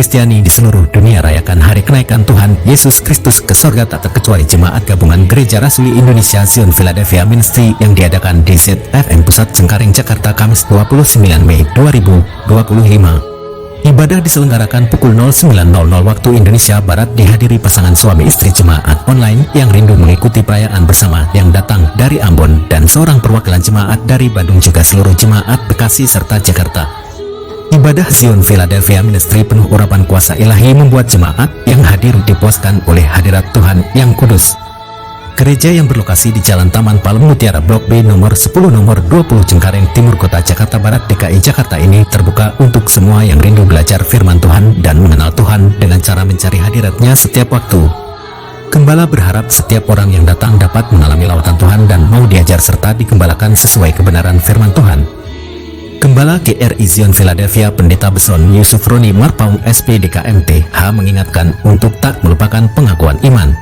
Kristiani di seluruh dunia rayakan hari kenaikan Tuhan Yesus Kristus ke sorga tak terkecuali jemaat gabungan Gereja Rasuli Indonesia Zion Philadelphia Ministry yang diadakan di ZFM Pusat Cengkareng, Jakarta, Kamis 29 Mei 2025. Ibadah diselenggarakan pukul 09.00 waktu Indonesia Barat, dihadiri pasangan suami istri jemaat online yang rindu mengikuti perayaan bersama yang datang dari Ambon dan seorang perwakilan jemaat dari Bandung, juga seluruh jemaat Bekasi serta Jakarta. Ibadah Zion Philadelphia Ministry penuh urapan kuasa ilahi membuat jemaat yang hadir dipuaskan oleh hadirat Tuhan yang kudus. Gereja yang berlokasi di Jalan Taman Palem Mutiara Blok B nomor 10 nomor 20 Cengkareng Timur Kota Jakarta Barat DKI Jakarta ini terbuka untuk semua yang rindu belajar firman Tuhan dan mengenal Tuhan dengan cara mencari hadiratnya setiap waktu. Gembala berharap setiap orang yang datang dapat mengalami lautan Tuhan dan mau diajar serta digembalakan sesuai kebenaran firman Tuhan. Gembala GRI Zion Philadelphia Pendeta Beson Yusuf Roni Marpaung SPDKMT H mengingatkan untuk tak melupakan pengakuan iman.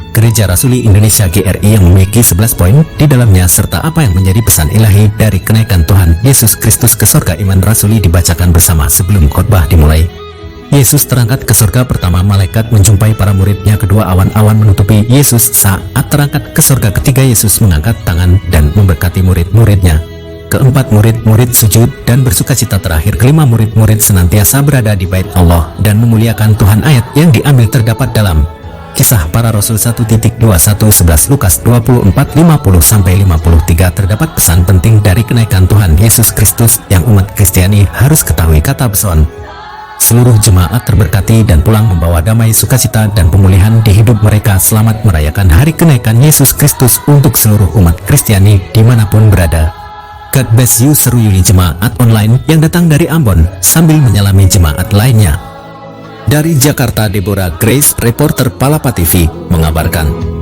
Gereja Rasuli Indonesia GRI yang memiliki 11 poin di dalamnya serta apa yang menjadi pesan ilahi dari kenaikan Tuhan Yesus Kristus ke sorga iman rasuli dibacakan bersama sebelum khotbah dimulai. Yesus terangkat ke sorga pertama, malaikat menjumpai para muridnya, kedua awan-awan menutupi Yesus. Saat terangkat ke sorga ketiga, Yesus mengangkat tangan dan memberkati murid-muridnya. Keempat, murid-murid sujud dan bersukacita. Terakhir, kelima, murid-murid senantiasa berada di bait Allah dan memuliakan Tuhan. Ayat yang diambil terdapat dalam Kisah Para Rasul 1.21 11 Lukas 24:50-53. Terdapat pesan penting dari kenaikan Tuhan Yesus Kristus yang umat Kristiani harus ketahui, kata Beson. Seluruh jemaat terberkati dan pulang membawa damai, sukacita dan pemulihan di hidup mereka. Selamat merayakan hari kenaikan Yesus Kristus untuk seluruh umat Kristiani dimanapun berada. God bless you, seru Yuli jemaat online yang datang dari Ambon sambil menyalami jemaat lainnya. Dari Jakarta, Deborah Grace, reporter Palapa TV, mengabarkan.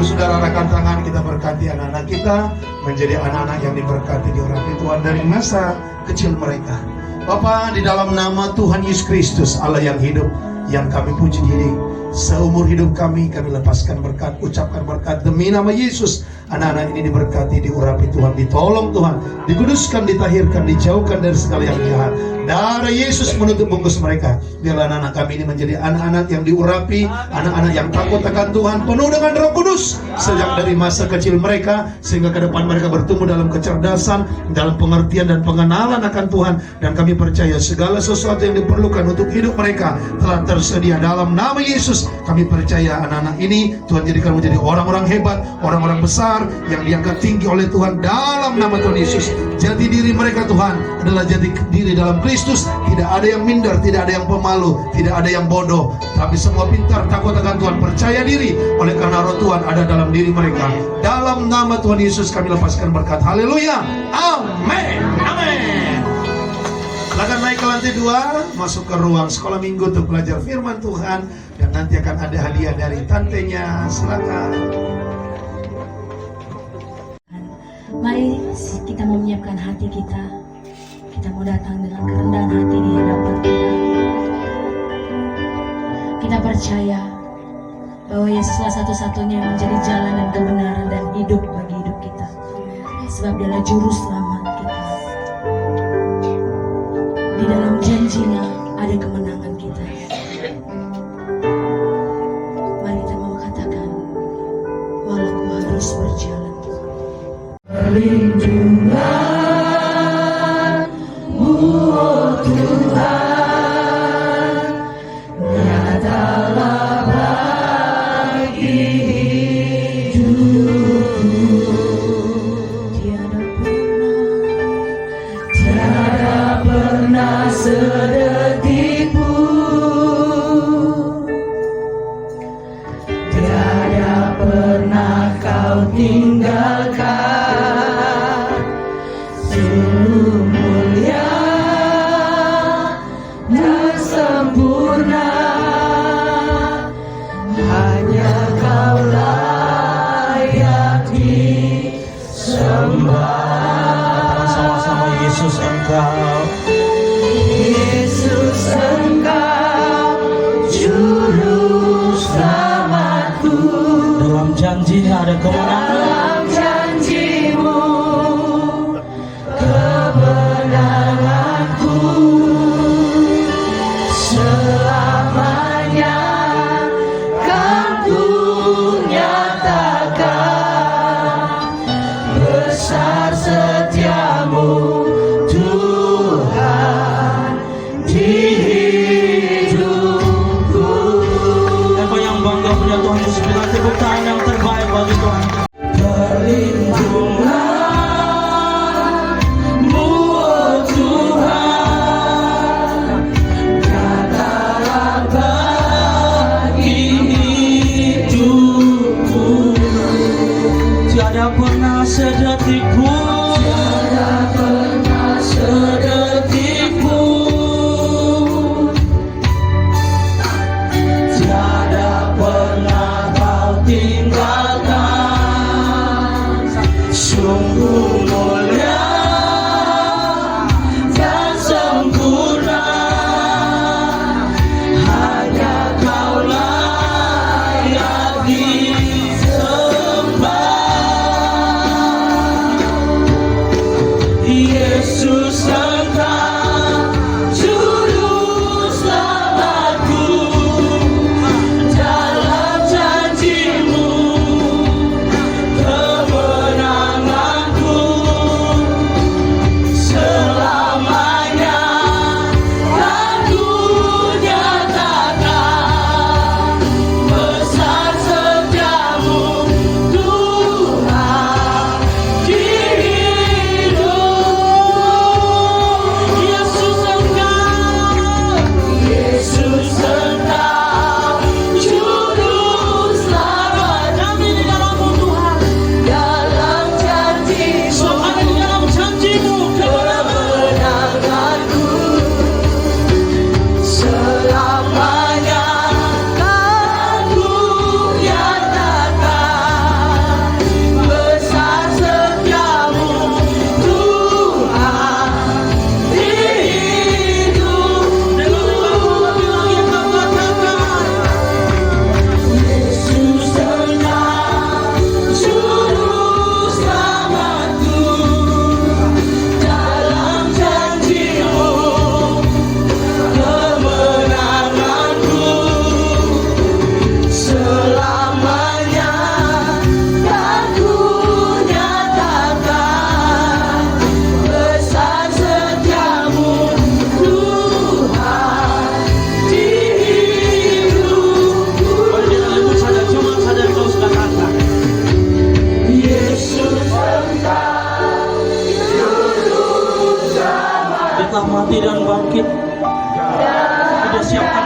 saudara rekan tangan, kita berkati anak-anak kita menjadi anak-anak yang diberkati, diurapi Tuhan dari masa kecil mereka. Bapa, di dalam nama Tuhan Yesus Kristus, Allah yang hidup, yang kami puji diri, seumur hidup kami lepaskan berkat, ucapkan berkat demi nama Yesus. Anak-anak ini diberkati, diurapi Tuhan, ditolong Tuhan, dikuduskan, ditahirkan, dijauhkan dari segala yang jahat. Darah Yesus menutup bungkus mereka. Biarlah anak-anak kami ini menjadi anak-anak yang diurapi, anak-anak yang takut akan Tuhan, penuh dengan Roh Kudus sejak dari masa kecil mereka, sehingga ke depan mereka bertumbuh dalam kecerdasan, dalam pengertian dan pengenalan akan Tuhan. Dan kami percaya segala sesuatu yang diperlukan untuk hidup mereka telah tersedia dalam nama Yesus. Kami percaya anak-anak ini Tuhan jadikan menjadi orang-orang hebat, orang-orang besar yang diangkat tinggi oleh Tuhan dalam nama Tuhan Yesus. Jati diri mereka Tuhan adalah jati diri dalam Kristus. Tidak ada yang minder, tidak ada yang pemalu, tidak ada yang bodoh, tapi semua pintar, takut akan Tuhan, percaya diri oleh karena Roh Tuhan ada dalam diri mereka. Dalam nama Tuhan Yesus kami lepaskan berkat. Haleluya, amin, amin. Silakan naik ke lantai 2, masuk ke ruang sekolah minggu untuk belajar firman Tuhan, dan nanti akan ada hadiah dari tantenya. Silakan. Mari kita mau menyiapkan hati kita. Kita mau datang dengan kerendahan hati di hadapan Tuhan. Kita percaya bahwa Yesuslah satu-satunya yang menjadi jalan dan kebenaran dan hidup bagi hidup kita. Sebab Dialah juru selamat kita. Di dalam janji-Nya ada kemenangan kita. Mari kita mau katakan, walau ku harus berjalan. Perlindungan-Mu, oh Tuhan, nyatalah bagi hidupku. Tiada pernah sedetik pun, tiada pernah Kau tinggalkan. Sungguh mulia dan sempurna, hanya Kau layak disembah. Sama-sama, Yesus Engkau, Yesus Engkau juru selamatku. dalam janji-Nya ada kemenangan. Dalam janji-Mu kemenanganku, selamanya Kau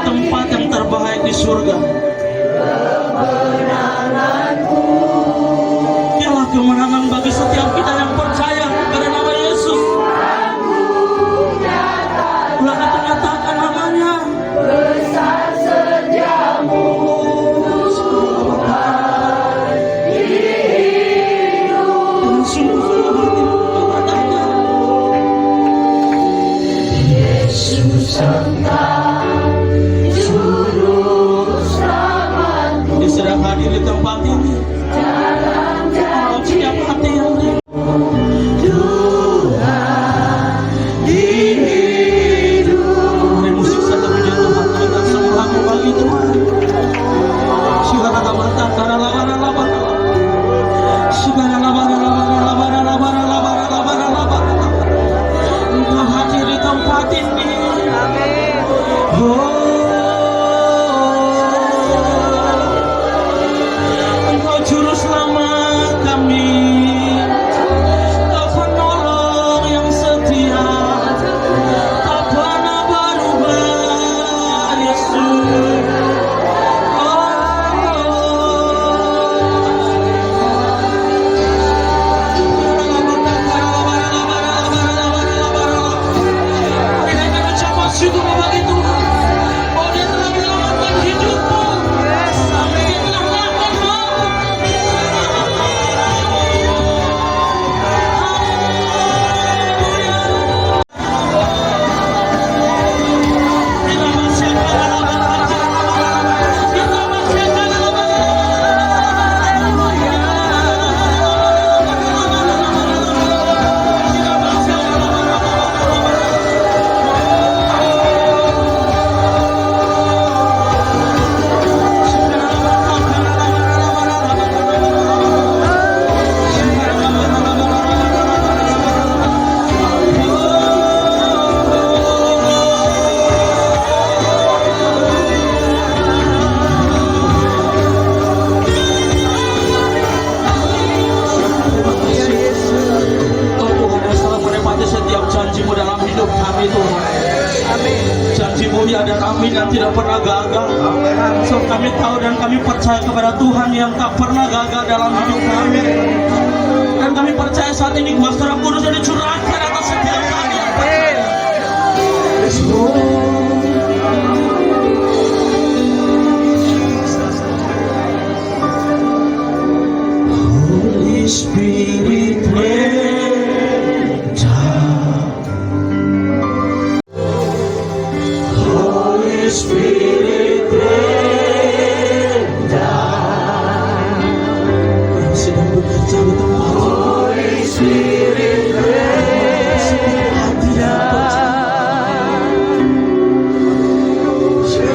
tempat yang terbaik di surga. Dialah kemenangan bagi setiap kita yang percaya pada nama Yesus. Ulah kita nyatakan namanya. Besar setiamu Dengan sungguh-sungguh hati berkatanya. Yesus Engkau Juru Selamatku, Dia sedang hadir di tempat ini. dalam Kalau setiap hati yang rindu, Tuhan di hidup. mari musik satu puji Tuhan. Kita semua bagi Tuhan. Segala labara labara labara labara. Segala labara labara labara labara labara labara labara. Engkau hadir di tempat ini. Engkau juru selamat kami, Engkau penolong yang setia, tak pernah berubah, Yesus. Mari kita ucapkan syukur bagi Tuhan. Oh, Dia telah menyelamatkan hidupmu. Dia telah menyelamatkanmu. Oh Tuhan yang selalu menepati setiap janji-Mu dalam hidup kami Tuhan. Janji-Mu ya dan amin yang tidak pernah gagal. So kami tahu dan kami percaya kepada Tuhan yang tak pernah gagal dalam hidup kami. Dan kami percaya saat ini kuasa Roh Kudus yang dicurahkan atas setiap kami yang percaya. Yes, Lord. Holy Spirit, rain down. Holy Spirit, rain down. Yang sedang bekerja di tempat ini. Holy Spirit, rain down. Spirit,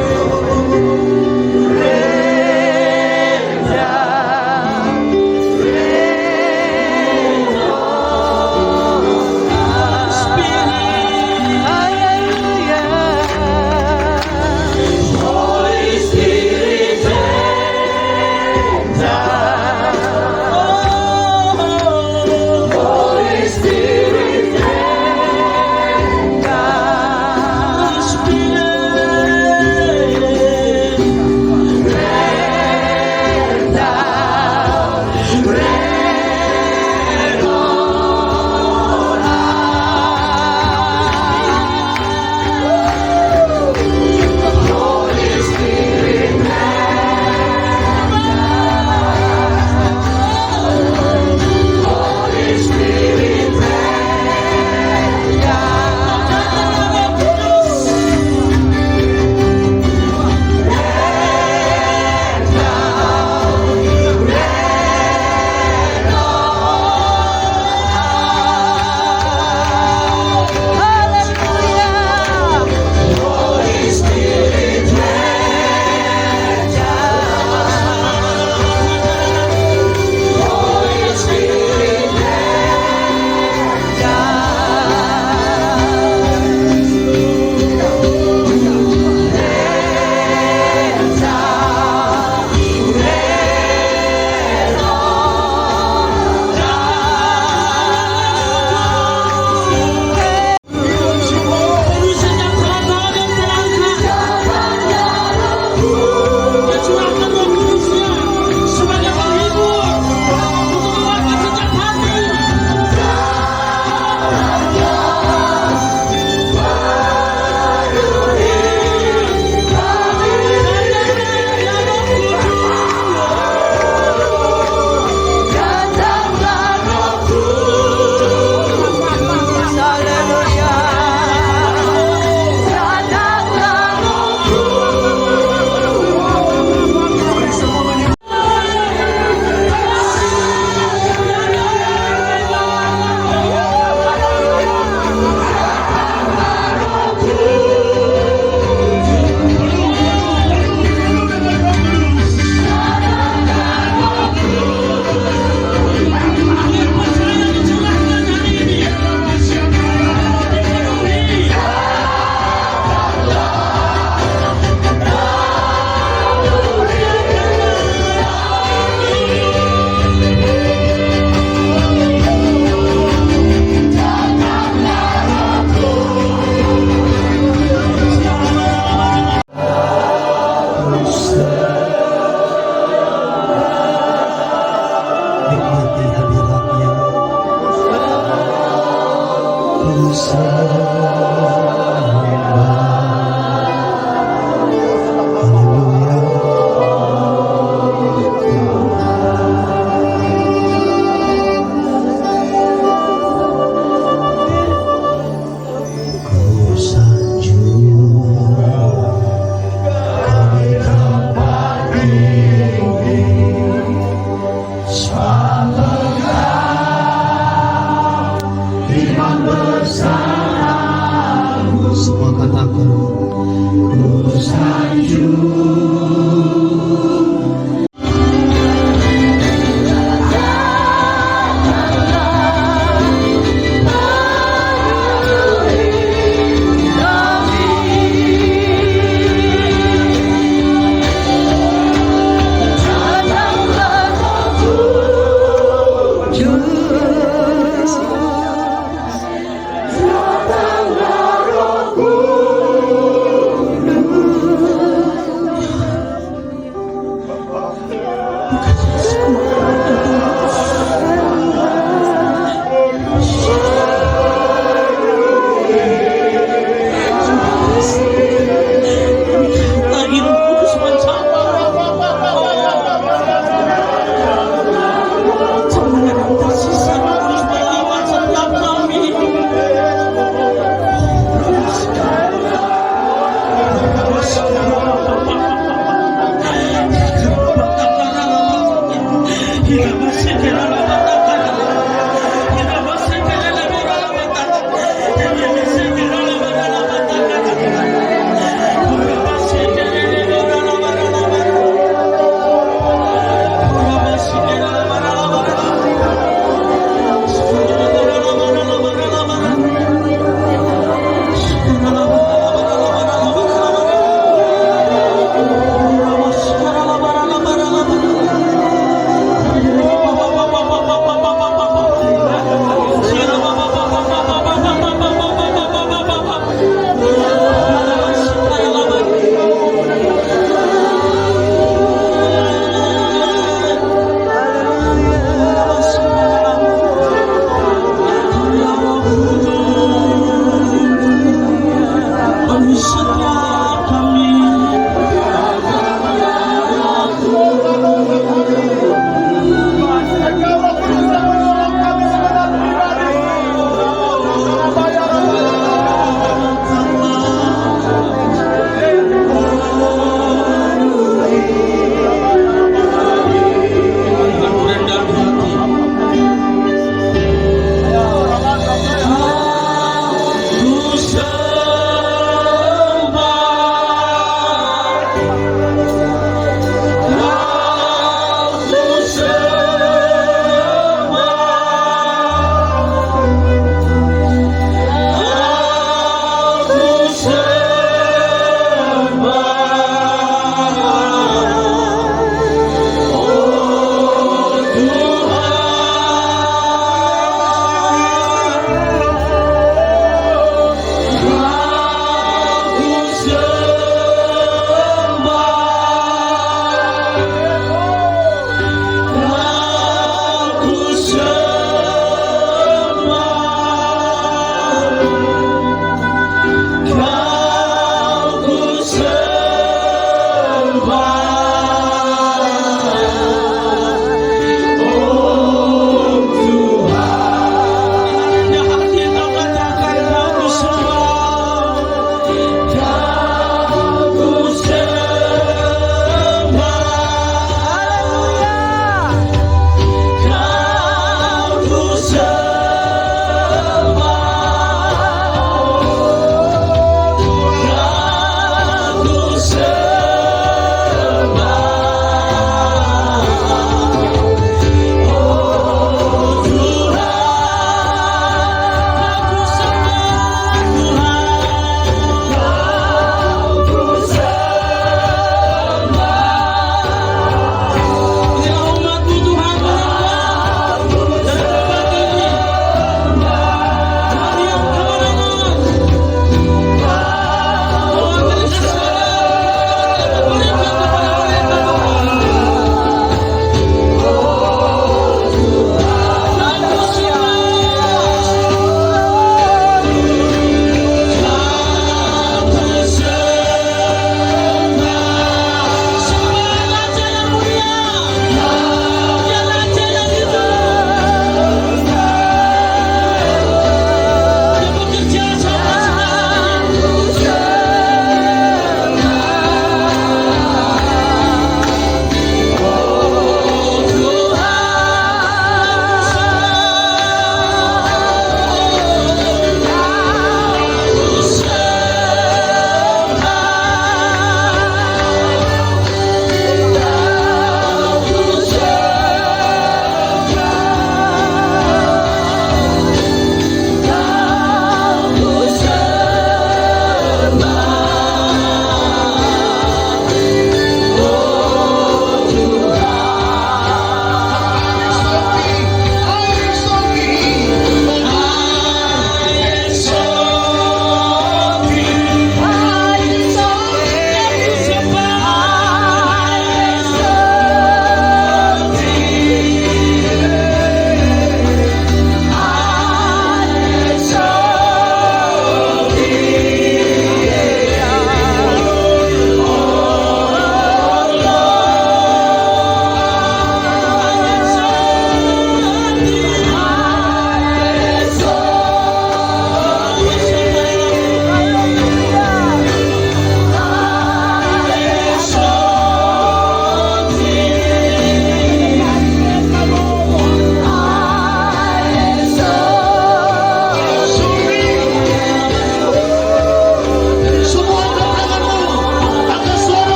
Hallelujah.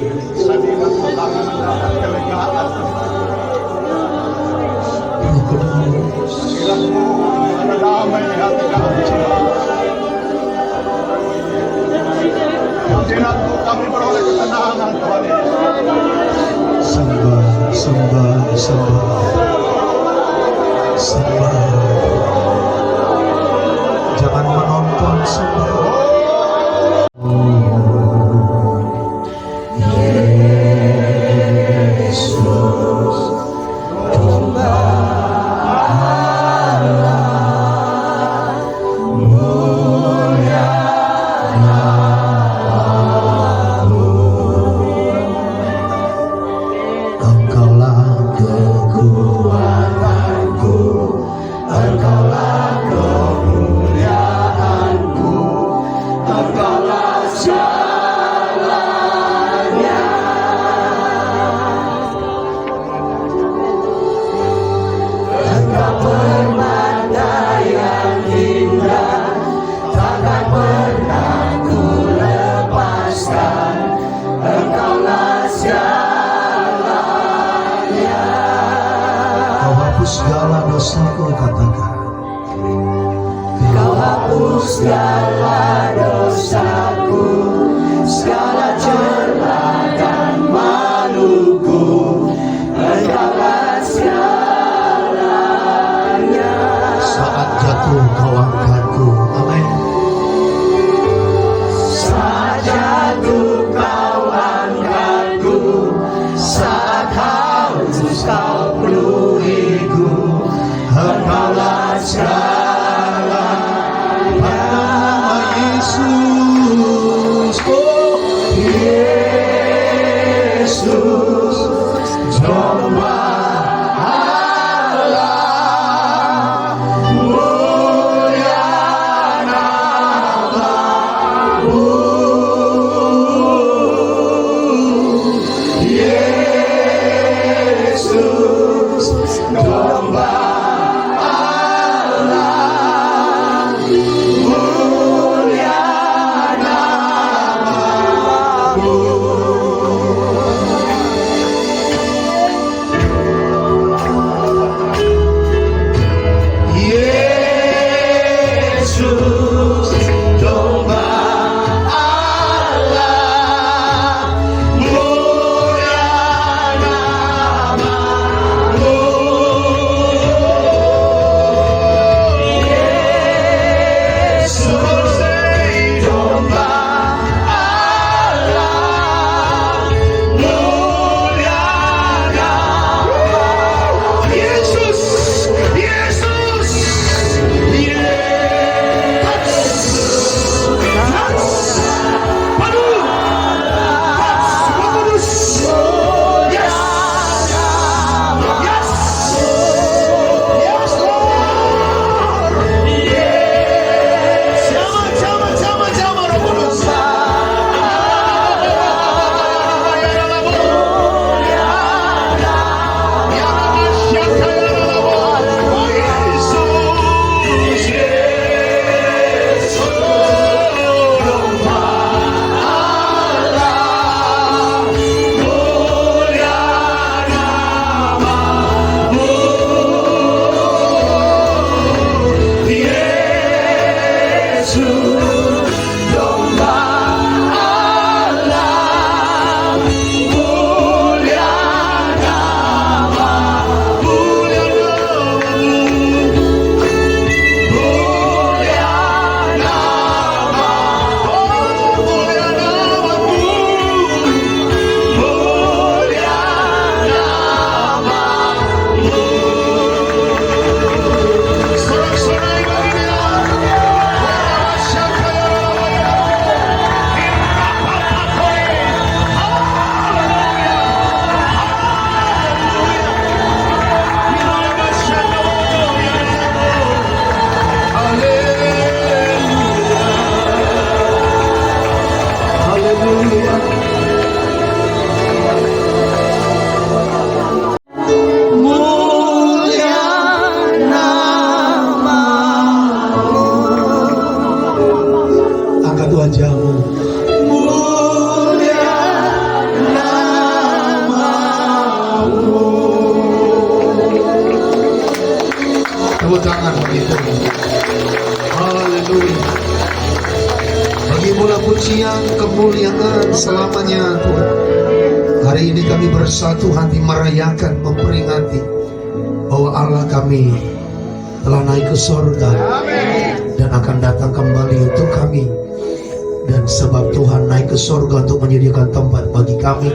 Roh Kudus, kami beroleh ketenangan Tuhan Yesus. sembah, sembah, sembah, sembah. Jangan menonton, sembah. Engkaulah kekuatanku, Engkaulah kemuliaanku, Engkaulah segalanya. Engkau permata yang indah, takkan pernah ku lepaskan. Engkaulah segalanya. Kau hapus segala dosaku, katakan. Kau hapus segala dosaku, segala celah dan maluku. Engkaulah segalanya. Saat jatuh kau angkatku, amin. Saat jatuh kau angkatku, saat haus kau penuhiku. Engkaulah segalanya. Nama Yesus, oh Yesus, Domba Allah, mulia namamu. Yesus, Domba Allah, mulia namamu. Yesus, Domba Allah, mulia namamu. Yesus, Domba Allah, mulia namamu. Yesus, Yesus, angkat wajahmu. Mulia pujian, kemuliaan selamanya Tuhan. Hari ini kami bersatu hati merayakan, memperingati bahwa Allah kami telah naik ke surga dan akan datang kembali untuk kami. Dan sebab Tuhan naik ke surga untuk menyediakan tempat bagi kami,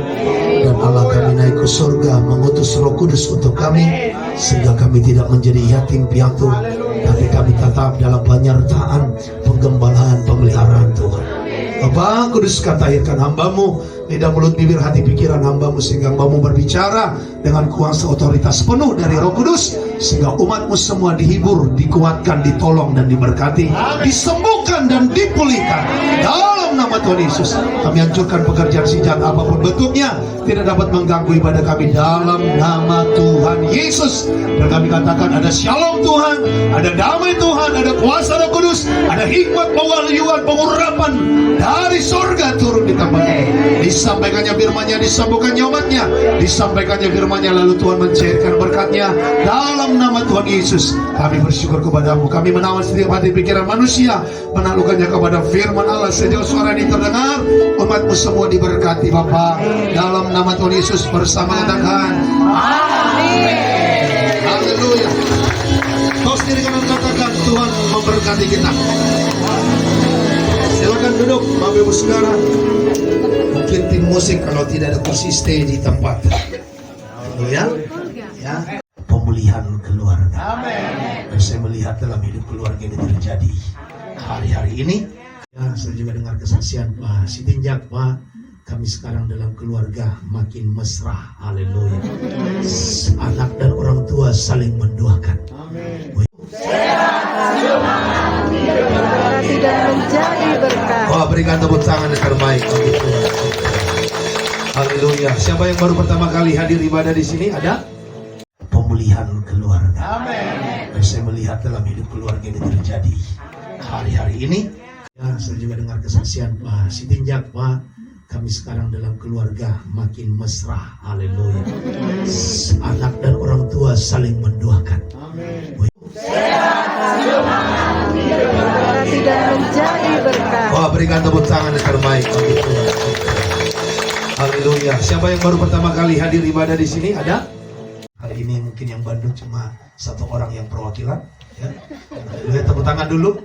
dan Allah kami naik ke surga mengutus Roh Kudus untuk kami, sehingga kami tidak menjadi yatim piatu, tapi kami tetap dalam penyertaan, penggembalaan, pemeliharaan Tuhan. Bapa Kudus, katakan hamba-Mu, lidah, mulut, bibir, hati, pikiran hamba-Mu, sehingga hamba-Mu berbicara dengan kuasa otoritas penuh dari Roh Kudus, sehingga umat-Mu semua dihibur, dikuatkan, ditolong dan diberkati, disembuhkan dan dipulihkan dalam nama Tuhan Yesus. Kami hancurkan pekerjaan si jahat apapun bentuknya, tidak dapat mengganggu ibadah kami dalam nama Tuhan Yesus. Dan kami katakan ada shalom Tuhan, ada damai Tuhan, ada kuasa Roh Kudus, ada hikmat, pewahyuan, pengurapan dari surga turun di tempat ini. Disampaikannya firman-Nya, disambungkannya umat-Nya, disampaikannya firman-Nya, lalu Tuhan mencairkan berkat-Nya dalam nama Tuhan Yesus. Kami bersyukur kepada-Mu. Kami menawan setiap hati pikiran manusia, menaklukkannya kepada firman Allah. Sejauh suara ini terdengar, umat-Mu semua diberkati Bapa, dalam nama Tuhan Yesus. Bersama katakan amin. Haleluya. Kau sendiri kanan katakan, Tuhan memberkati kita. Silakan duduk Bapak Ibu Saudara. Mungkin tim musik kalau tidak ada kursi stay di tempat. Haleluya. Ya. Pemulihan keluarga. Amin. Dan saya melihat dalam hidup keluarga ini terjadi hari-hari ini. Ya, saya juga dengar kesaksian Pak Sitinjak, Pak. Kami sekarang dalam keluarga makin mesra. Haleluya. Anak dan orang tua saling mendoakan. Amin. Tidak menjadi berkat. Wah, berikan tepuk tangan yang terbaik. Haleluya. Siapa yang baru pertama kali hadir ibadah di sini? Ada? Pemulihan keluarga. Amin. Dan saya melihat dalam hidup keluarga ini terjadi hari-hari ini. Ya, saya juga dengar kesaksian Pak Sitinjak, Pak. Kami sekarang dalam keluarga makin mesra. Haleluya. Anak dan orang tua saling mendoakan. Amin. Tidak menjadi berkat. Wah, berikan tepuk tangan yang terbaik. Haleluya. Siapa yang baru pertama kali hadir ibadah di sini? Ada? Hari ini mungkin yang Bandung cuma satu orang yang perwakilan. Ya. Haleluya. Tepuk tangan dulu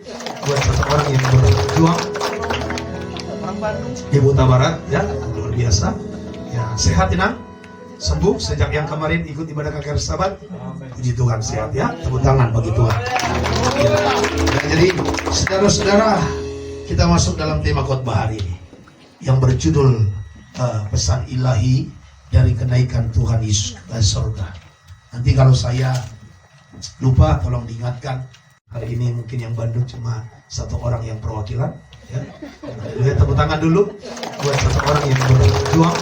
buat satu orang yang berjuang. Orang Bandung. Di Buta Barat, ya, luar biasa. Ya, sehat Inang. Sembuh sejak yang kemarin ikut ibadah KKR Sabat. Puji Tuhan, sehat ya. Tepuk tangan bagi Tuhan. Ya. Dan jadi saudara-saudara, kita masuk dalam tema khotbah hari ini yang berjudul pesan ilahi dari kenaikan Tuhan Yesus ke surga. Nanti kalau saya lupa tolong diingatkan. Hari ini mungkin yang Bandung cuma satu orang yang perwakilan. Ya. Lihat tepuk tangan dulu buat satu orang yang berjuang.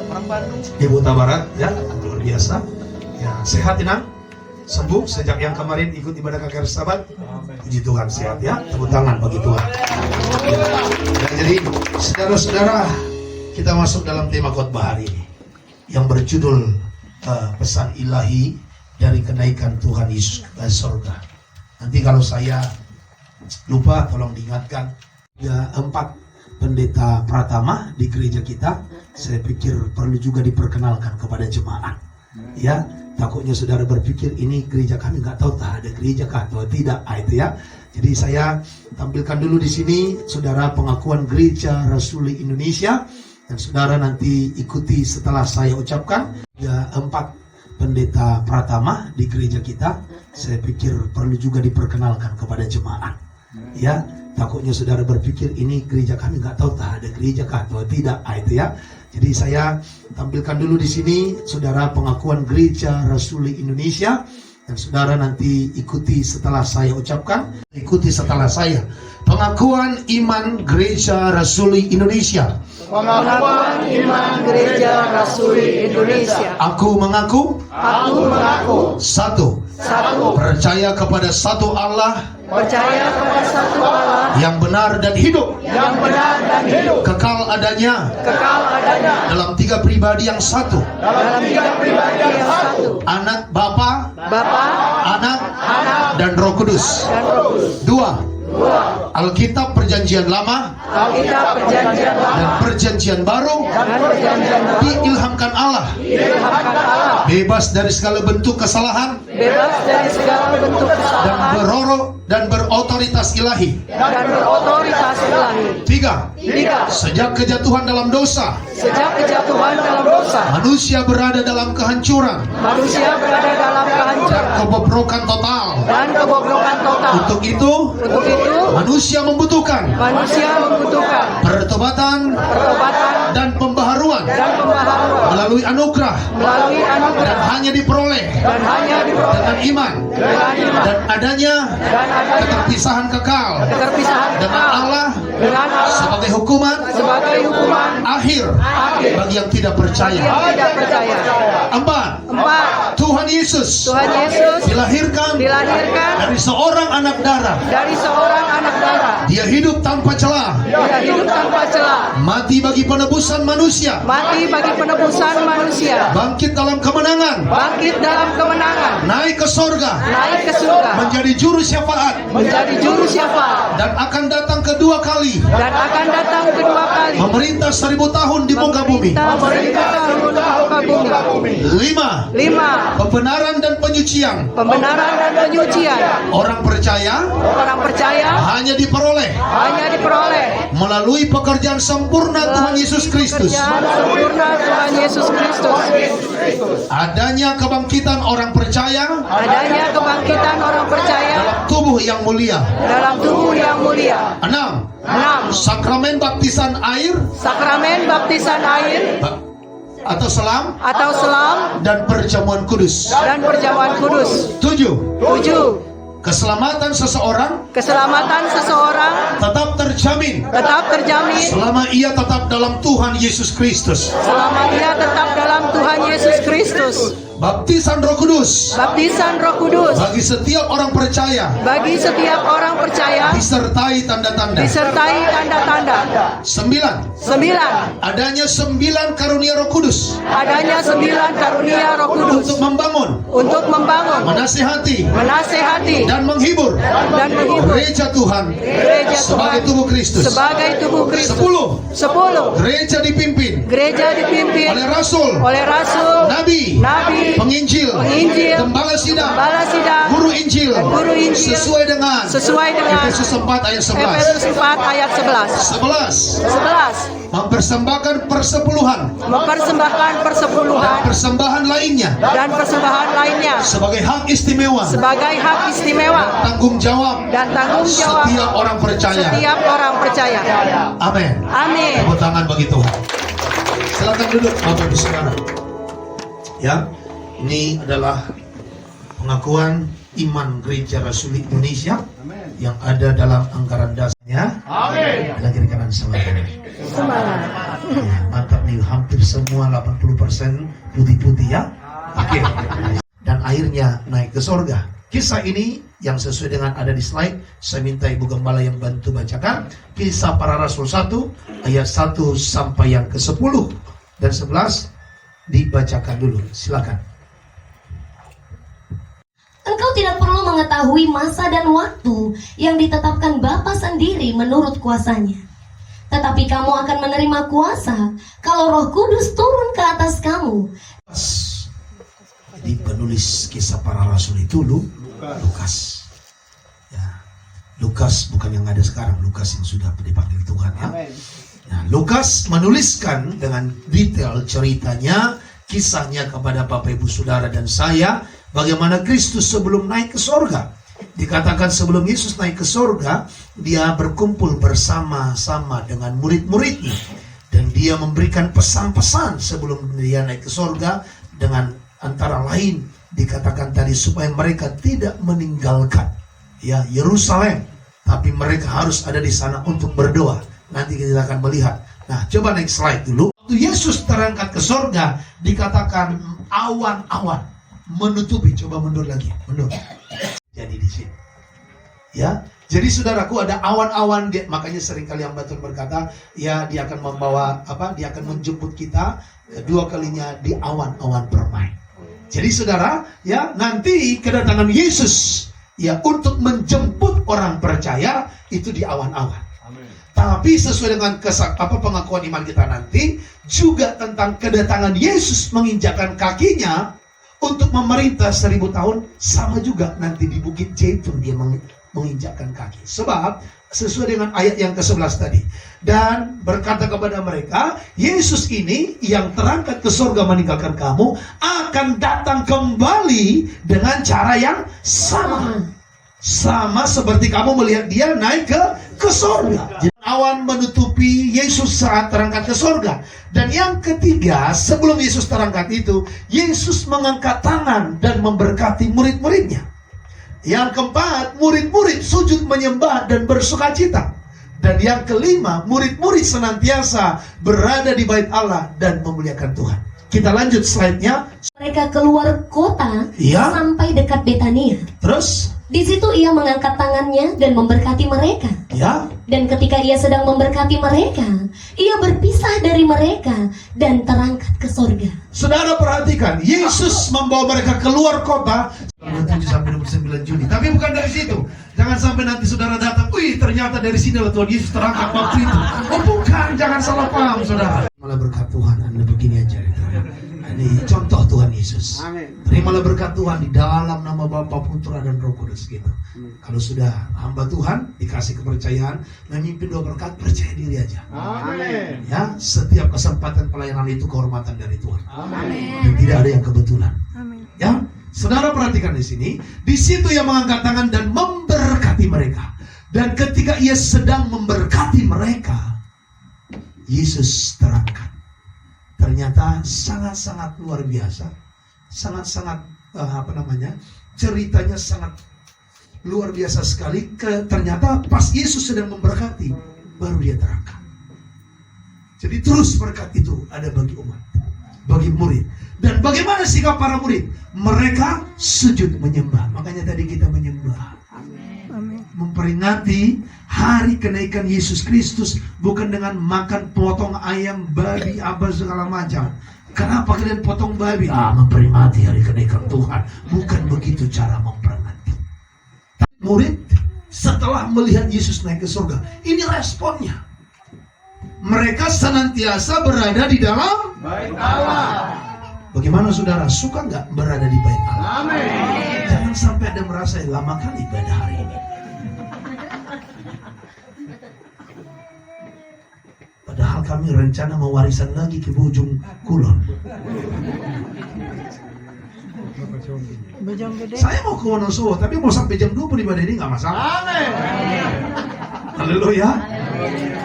Orang Bandung. Di Buta Barat, ya, luar biasa. Ya, sehat Inang. Sembuh sejak yang kemarin ikut ibadah KKR Sabat. Puji Tuhan, sehat ya. Tepuk tangan bagi Tuhan. Ya. Dan jadi saudara-saudara, kita masuk dalam tema khotbah hari ini yang berjudul pesan ilahi dari kenaikan Tuhan Yesus ke surga. Nanti kalau saya lupa tolong diingatkan. Ya, 4 pendeta pratama di gereja kita, saya pikir perlu juga diperkenalkan kepada jemaat. Ya, takutnya saudara berpikir ini gereja kami, nggak tahu tak ada gereja kah atau tidak, itu ya. Jadi saya tampilkan dulu di sini saudara pengakuan Gereja Rasuli Indonesia, dan saudara nanti ikuti setelah saya ucapkan. Ya, 4 pendeta pratama di gereja kita, saya pikir perlu juga diperkenalkan kepada jemaat. Ya, takutnya saudara berpikir ini gereja kami, nggak tahu tak ada gereja kah atau tidak, itu ya. Jadi saya tampilkan dulu di sini saudara pengakuan Gereja Rasuli Indonesia, dan saudara nanti ikuti setelah saya ucapkan. Ikuti setelah saya. Pengakuan iman Gereja Rasuli Indonesia. Pengakuan iman Gereja Rasuli Indonesia. Aku mengaku. Satu. Percaya kepada satu Allah. Percaya kepada satu Allah yang benar dan hidup. Kekal adanya. Dalam 3 pribadi yang satu. Anak, Bapa, Anak, dan Roh Kudus. 2. Alkitab Perjanjian Lama Alkitab Perjanjian Lama dan Perjanjian Baru dan Perjanjian Baru diilhamkan Allah, diilhamkan Allah, bebas dari segala bentuk kesalahan bebas dari segala bentuk kesalahan dan berotoritas ilahi. dan berotoritas ilahi. 3. 3. Sejak kejatuhan dalam dosa, Sejak kejatuhan dalam dosa, manusia berada dalam kehancuran manusia berada dalam dan kehancuran kebobrokan total. dan kebobrokan total. Untuk itu, manusia membutuhkan pertobatan dan pembaharuan melalui anugerah dan hanya diperoleh dengan iman dan adanya keterpisahan kekal dengan Allah sebagai hukuman akhir bagi yang tidak percaya. 4. Tuhan Yesus dilahirkan dari seorang anak darah. Dia hidup tanpa celah, mati bagi penebusan manusia, bangkit dalam kemenangan, naik ke sorga, menjadi juru syafaat, dan akan datang kedua kali, memerintah 1000 tahun di muka bumi. 5. Pembenaran dan penyucian. Orang percaya hanya diperoleh melalui pekerjaan sempurna Tuhan Yesus Kristus. Adanya kebangkitan orang percaya dalam tubuh yang mulia. 6. Sakramen baptisan air atau selam dan perjamuan kudus. 7. Keselamatan seseorang tetap terjamin selama ia tetap dalam Tuhan Yesus Kristus. Baptisan Roh Kudus bagi setiap orang percaya disertai tanda-tanda. 9. Adanya 9 karunia Roh Kudus untuk membangun, menasihati dan menghibur gereja Tuhan sebagai tubuh Kristus. 10. Gereja dipimpin oleh rasul, nabi, penginjil, gembala sidang, guru Injil, sesuai dengan Efesus 4 ayat 11. 11. Mempersembahkan persepuluhan dan persembahan lainnya sebagai hak istimewa dan tanggung jawab setiap orang percaya. Amin. Tepuk tangan bagi Tuhan. Silakan duduk Bapak Ibu Saudara. Ya, ini adalah pengakuan iman Gereja Rasuli Indonesia yang ada dalam anggaran dasarnya. Ada kiri kanan semangat. Ya, mantap nih, hampir semua 80% putih-putih ya. Oke. Dan akhirnya naik ke sorga. Kisah ini yang sesuai dengan ada di slide, saya minta Ibu Gembala yang bantu bacakan. Kisah Para Rasul 1 ayat 1 sampai yang ke-10 dan 11 dibacakan dulu. Silakan. Engkau tidak perlu mengetahui masa dan waktu yang ditetapkan Bapa sendiri menurut kuasanya. Tetapi kamu akan menerima kuasa kalau Roh Kudus turun ke atas kamu. Jadi penulis Kisah Para Rasul itu Lukas. Ya, Lukas bukan yang ada sekarang, Lukas yang sudah dipanggil Tuhan ya. Nah, Lukas menuliskan dengan detail ceritanya, kisahnya kepada Bapak Ibu Saudara dan saya, bagaimana Kristus sebelum naik ke sorga. Dikatakan sebelum Yesus naik ke sorga, dia berkumpul bersama-sama dengan murid-muridnya. Dan dia memberikan pesan-pesan sebelum dia naik ke sorga, dengan antara lain dikatakan tadi supaya mereka tidak meninggalkan ya Yerusalem, tapi mereka harus ada di sana untuk berdoa. Nanti kita akan melihat. Nah, coba next slide dulu. Waktu Yesus terangkat ke sorga, dikatakan awan-awan menutupi. Coba mundur lagi, mundur. Jadi di sini, ya. Jadi saudaraku, ada awan-awan. Makanya seringkali yang Batul berkata, ya dia akan membawa dia akan menjemput kita kedua kalinya di awan-awan permai. Jadi saudara, ya nanti kedatangan Yesus ya untuk menjemput orang percaya itu di awan-awan. Tapi sesuai dengan pengakuan iman kita nanti, juga tentang kedatangan Yesus menginjakkan kakinya untuk memerintah 1000 tahun, sama juga nanti di Bukit Zaitun dia menginjakkan kaki. Sebab sesuai dengan ayat yang ke-11 tadi, dan berkata kepada mereka, Yesus ini yang terangkat ke surga meninggalkan kamu akan datang kembali dengan cara yang sama seperti kamu melihat dia naik ke surga. Awan menutupi Yesus saat terangkat ke surga. Dan yang ketiga, sebelum Yesus terangkat itu, Yesus mengangkat tangan dan memberkati murid-muridnya. Yang keempat, murid-murid sujud menyembah dan bersukacita. Dan yang kelima, murid-murid senantiasa berada di bait Allah dan memuliakan Tuhan. Kita lanjut slide-nya. Mereka keluar kota sampai dekat Betania. Terus? Di situ ia mengangkat tangannya dan memberkati mereka. Ya. Dan ketika ia sedang memberkati mereka, ia berpisah dari mereka dan terangkat ke surga. Saudara perhatikan, Yesus membawa mereka keluar kota 27 sampai 29 Juni. Tapi bukan dari situ. Jangan sampai nanti saudara datang, wih ternyata dari sini lah Tuhan Yesus terangkat waktu itu. Oh bukan, jangan salah paham saudara. Malah berkat Tuhan, Anda begini aja. Ini contoh Tuhan Yesus. Terimalah berkat Tuhan di dalam nama Bapa, Putra dan Roh Kudus gitu. Kalau sudah hamba Tuhan dikasih kepercayaan memimpin doa berkat, percaya diri aja. Amin. Ya, setiap kesempatan pelayanan itu kehormatan dari Tuhan. Amin. Dan tidak ada yang kebetulan. Amin. Ya, saudara perhatikan di sini, di situ ia mengangkat tangan dan memberkati mereka. Dan ketika ia sedang memberkati mereka, Yesus terangkat. Ternyata sangat-sangat luar biasa, sangat-sangat ceritanya sangat luar biasa sekali. Ternyata pas Yesus sedang memberkati, baru dia terangkat. Jadi terus berkat itu ada bagi umat, bagi murid. Dan bagaimana sikap para murid? Mereka sujud menyembah. Makanya tadi kita menyembah. Memperingati hari kenaikan Yesus Kristus bukan dengan makan potong ayam, babi, apa segala macam. Kenapa kalian potong babi? Memperingati hari kenaikan Tuhan. Bukan begitu cara memperingati. Murid setelah melihat Yesus naik ke surga, ini responnya. Mereka senantiasa berada di dalam Bait Allah. Bagaimana saudara, suka nggak berada di bait Allah? Amin. Jangan sampai ada merasa lama kali ibadah hari ini. Padahal kami rencana mau warisan lagi ke Bojong Kulon. Saya mau ke Wonosobo, tapi mau sampai jam 2 pun ibadah ini nggak masalah. Amin. Haleluya.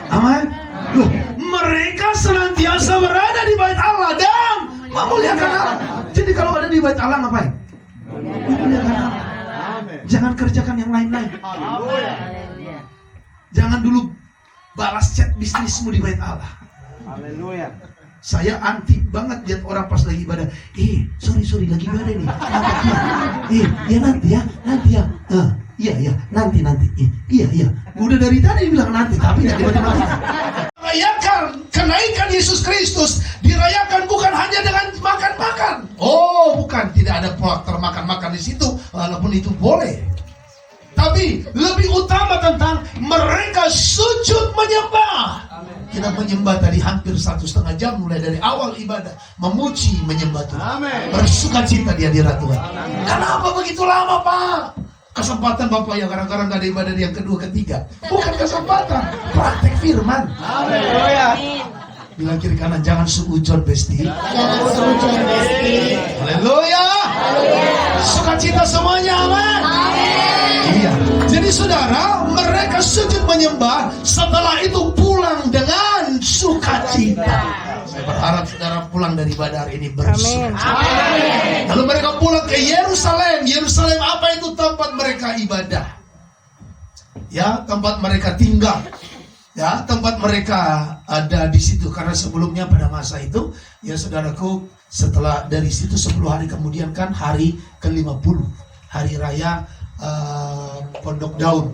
Amin. Loh, mereka senantiasa berada di bait Allah dan memuliakan Allah. Jadi kalau ada di bait Allah ngapain? Memuliakan Allah. Jangan kerjakan yang lain-lain. Jangan dulu balas chat bisnismu di bait Allah. Haleluya. Saya anti banget lihat orang pas lagi ibadah. Sorry lagi ibadah nih. Ya nanti ya. Iya, nanti. Iya. Udah dari tadi bilang nanti, tapi nggak tiba-tiba. Merayakan kenaikan Yesus Kristus dirayakan bukan hanya dengan makan-makan. Oh, bukan, tidak ada faktor makan-makan di situ, walaupun itu boleh. Tapi lebih utama tentang mereka sujud menyembah. Kita menyembah tadi hampir 1,5 jam mulai dari awal ibadah, memuji, menyembah Tuhan. Bersukacita di hadirat Tuhan. Kenapa begitu lama, Pak? Kesempatan Bapak yang kadang-kadang gak ada ibadah yang kedua, ketiga. Bukan kesempatan, praktek firman. Haleluya. Bilang kiri kanan, jangan suujon besti. Jangan seujung besti. Haleluya. Sukacita semuanya, amin. Iya. Jadi saudara, mereka sujud menyembah, setelah itu pulang dengan sukacita. Saya berharap saudara pulang dari ibadah hari ini bersukacita. Lalu mereka pulang ke Yerusalem. Yerusalem apa itu? Tempat mereka ibadah. Ya, tempat mereka tinggal. Ya, tempat mereka ada di situ. Karena sebelumnya pada masa itu, ya saudaraku, setelah dari situ 10 hari kemudian kan hari ke-50, hari raya Pondok Daun.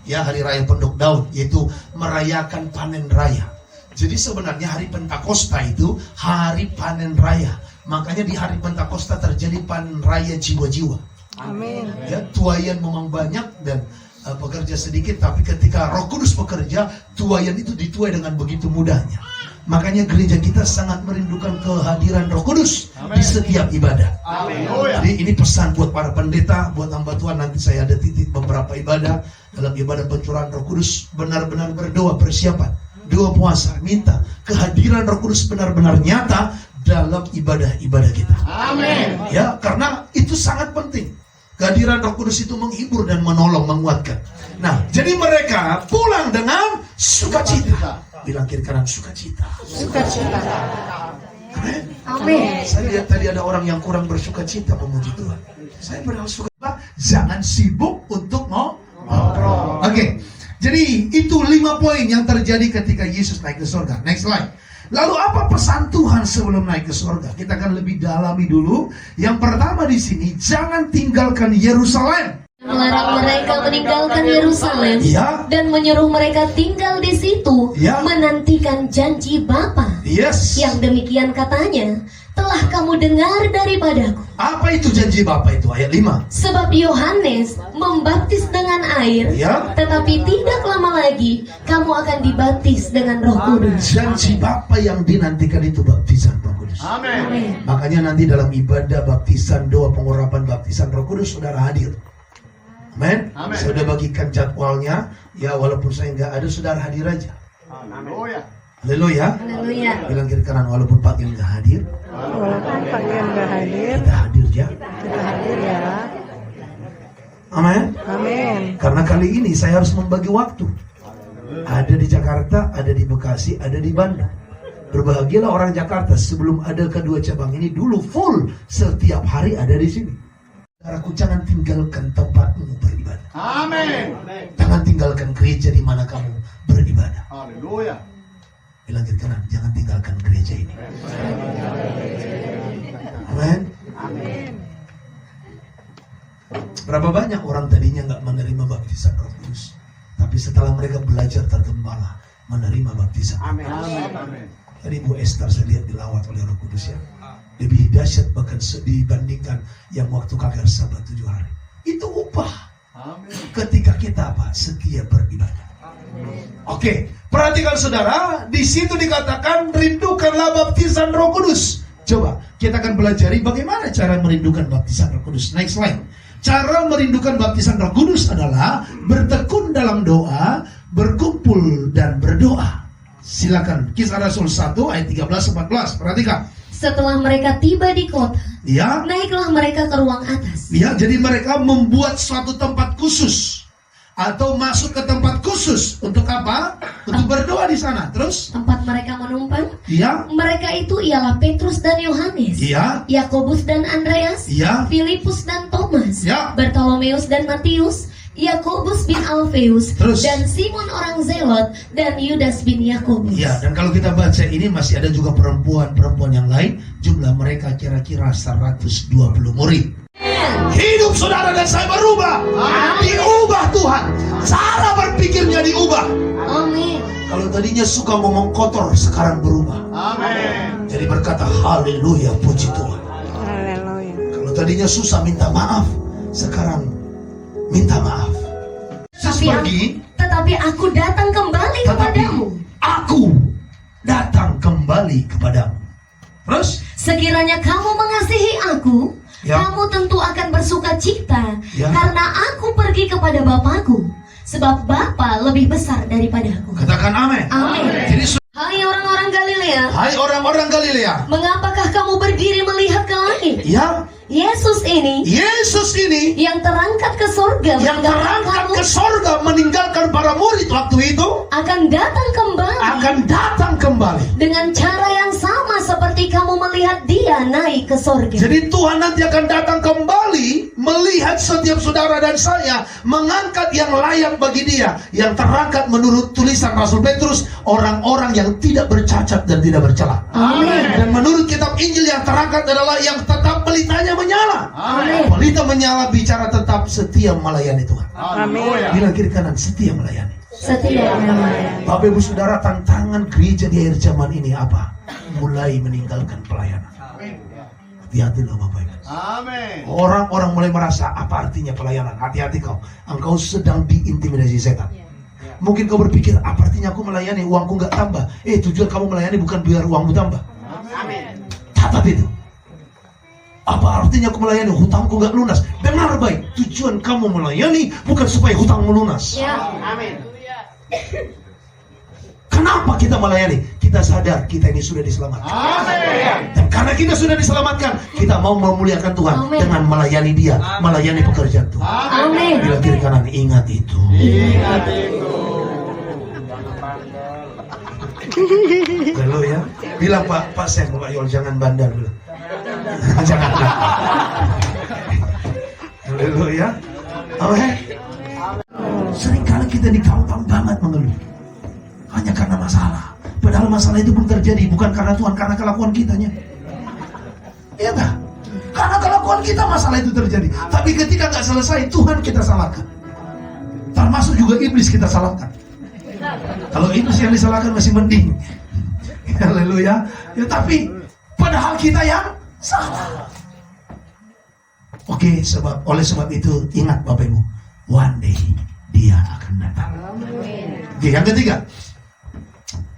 Ya, hari raya Pondok Daun, yaitu merayakan panen raya. Jadi sebenarnya hari Pentakosta itu hari panen raya. Makanya di hari Pentakosta terjadi panen raya jiwa-jiwa. Amin. Ya, tuayan memang banyak dan pekerja sedikit, tapi ketika Roh Kudus bekerja, tuaian itu dituai dengan begitu mudahnya. Makanya gereja kita sangat merindukan kehadiran Roh Kudus di setiap ibadah. Jadi ini pesan buat para pendeta, buat hamba Tuhan. Nanti saya ada titip beberapa ibadah. Dalam ibadah pencurahan Roh Kudus, benar-benar berdoa, persiapan doa puasa, minta kehadiran Roh Kudus benar-benar nyata dalam ibadah-ibadah kita. Amin. Ya, karena itu sangat penting. Kehadiran Roh Kudus itu menghibur dan menolong, menguatkan. Nah, jadi mereka pulang dengan sukacita. Bilang kiri kanan, sukacita. Sukacita. Amin. Amin. Saya lihat tadi ada orang yang kurang bersukacita memuji Tuhan. Saya bersukacita, jangan sibuk untuk ngobrol. Oke. Jadi itu 5 poin yang terjadi ketika Yesus naik ke surga. Next slide. Lalu apa pesan Tuhan sebelum naik ke surga? Kita akan lebih dalami dulu. Yang pertama di sini, jangan tinggalkan Yerusalem. Melarang mereka meninggalkan Yerusalem Ya. dan menyuruh mereka tinggal di situ, Ya. menantikan janji Bapa. Yes. Yang demikian katanya, telah kamu dengar daripadaku. Apa itu janji Bapa itu? Ayat 5. Sebab Yohanes membaptis dengan air, Ya. tetapi tidak lama lagi kamu akan dibaptis dengan Roh Kudus. Janji Bapa yang dinantikan itu baptisan Roh Kudus. Amin. Makanya nanti dalam ibadah baptisan, doa pengurapan baptisan Roh Kudus, saudara hadir. Amin. Amin. Saya sudah bagikan jadwalnya. Ya, walaupun saya nggak ada, saudara hadir aja. Haleluya. Haleluya. Haleluya. Bilang kiri kanan, walaupun Pak Yon nggak hadir, Walaupun Pak Yon nggak hadir, kita hadir ya. kita hadir ya. Amin. Amin. Karena kali ini saya harus membagi waktu. Ada di Jakarta, ada di Bekasi, ada di Bandung. Berbahagialah orang Jakarta sebelum ada kedua cabang ini dulu full setiap hari ada di sini. Saudaraku, jangan tinggalkan tempatmu beribadah. Amin. Jangan tinggalkan gereja di mana kamu beribadah. Haleluya. Bilang ke kanan, jangan tinggalkan gereja ini. Amin. Berapa banyak orang tadinya nggak menerima baptisan Roh Kudus, tapi setelah mereka belajar tergembala menerima baptisan. Amin. Amin. Tadi Bu Esther saya lihat dilawat oleh Roh Kudus ya. Lebih dahsyat bahkan dibandingkan yang waktu KKR Sabat 7 hari. Itu upah. Amin. Ketika kita apa? Setia beribadah. Oke, perhatikan saudara, di situ dikatakan rindukanlah baptisan Roh Kudus. Coba kita akan pelajari bagaimana cara merindukan baptisan Roh Kudus. Next slide. Cara merindukan baptisan Roh Kudus adalah bertekun dalam doa, berkumpul dan berdoa. Silakan Kisah Rasul 1 ayat 13-14. Perhatikan. Setelah mereka tiba di kota, Ya, naiklah mereka ke ruang atas. ya, jadi mereka membuat suatu tempat khusus atau masuk ke tempat khusus untuk apa? Untuk berdoa di sana. Terus, Tempat mereka menumpang, ya, mereka itu ialah Petrus dan Yohanes, ya, Yakobus dan Andreas, ya, Filipus dan Thomas, Ya. Bartolomeus dan Matius, Yakobus bin Alfeus, Terus. dan Simon orang Zelot, dan Yudas bin Yakobus. ya. Dan kalau kita baca ini masih ada juga perempuan-perempuan yang lain. Jumlah mereka kira-kira 120 murid. Hidup saudara dan saya berubah. Diubah Tuhan. Cara berpikirnya diubah. Amin. Kalau tadinya suka ngomong kotor, sekarang berubah. Amin. Jadi berkata haleluya, puji Tuhan. Haleluya. Kalau tadinya susah minta maaf, sekarang minta maaf. Yesus pergi, Tetapi aku datang kembali tetapi kepadamu. aku datang kembali kepadamu. Terus, Sekiranya kamu mengasihi aku, Ya. kamu tentu akan bersuka cita, Ya. karena aku pergi kepada Bapakku, sebab Bapa lebih besar daripadaku. katakan amin. Amin. Jadi, Hai orang-orang Galilea, hai orang-orang Galilea. mengapakah kamu berdiri melihat ke langit? Ya, Yesus ini Yesus ini yang terangkat ke surga yang meninggalkan terangkat kamu ke sorga meninggalkan para murid waktu itu akan datang kembali akan datang kembali. dengan cara yang sama seperti kamu melihat dia naik ke surga. Jadi Tuhan nanti akan datang kembali melihat setiap saudara dan saya mengangkat yang layak bagi dia, yang terangkat menurut tulisan Rasul Petrus, orang-orang yang tidak bercacat dan tidak bercela. Amin. Dan menurut kitab Injil yang terangkat adalah yang tetap pelitanya menyala. Amin. Pelita menyala bicara tetap setia melayani Tuhan. Haleluya. Bilang kiri kanan, setia melayani. Setia melayani. Bapak Ibu Saudara, tantangan gereja di akhir zaman ini apa? Mulai meninggalkan pelayanan. Hati-hati loh Bapak Ibu. Amin. Orang-orang mulai merasa apa artinya pelayanan. Hati-hati kau, engkau sedang diintimidasi setan. Mungkin kau berpikir apa artinya aku melayani, uangku nggak tambah. Tujuan kamu melayani bukan biar uangmu tambah. Amin. Catat itu. Apa artinya aku melayani, hutangku nggak lunas. Benar baik, tujuan kamu melayani bukan supaya hutangmu lunas. Amin. Kenapa kita melayani? Kita sadar kita ini sudah diselamatkan. Amin. Dan karena kita sudah diselamatkan, kita mau memuliakan Tuhan Amin. dengan melayani Dia, melayani pekerjaan Tuhan. Amin. Bila kiri kanan, ingat itu. Ingat itu. Haleluya. Bilang Pak Sen, Pak Yol, jangan bandel. Bilang. Jangan. Haleluya. Amin. Seringkali kita ditampang banget mengeluh. Hanya karena masalah. Padahal masalah itu belum terjadi. Bukan karena Tuhan, karena kelakuan kitanya. Iya tak? Karena kelakuan kita masalah itu terjadi. Tapi ketika gak selesai, Tuhan kita salahkan. Termasuk juga iblis kita salahkan. Kalau iblis yang disalahkan masih mending. Haleluya. Ya, tapi padahal kita yang salah. Oke, oleh sebab itu ingat Bapak Ibu, one day Dia akan datang. Oke, yang ketiga,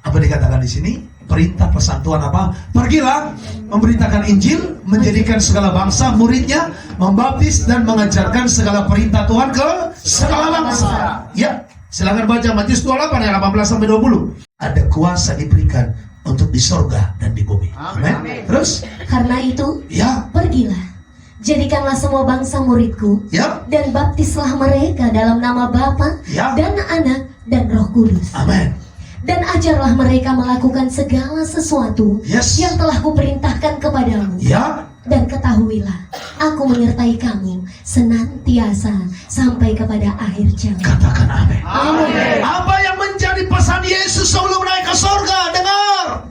apa dikatakan di sini? Perintah pesan Tuhan apa? Pergilah, memberitakan Injil, menjadikan segala bangsa muridnya, membaptis dan mengajarkan segala perintah Tuhan ke segala bangsa. Ya, silakan baca Matius 28 ayat 18 sampai 20. Ada kuasa diberikan untuk di sorga dan di bumi. Amin. Terus? Karena itu, Ya. pergilah, jadikanlah semua bangsa muridku, Ya. dan baptislah mereka dalam nama Bapa Ya. dan Anak dan Roh Kudus. Amin. Dan ajarlah mereka melakukan segala sesuatu Yes. yang telah kuperintahkan kepadamu. Ya. Dan ketahuilah, aku menyertai kamu senantiasa sampai kepada akhir zaman. Katakan amin. Amin. Apa yang menjadi pesan Yesus sebelum naik ke surga? Dengar.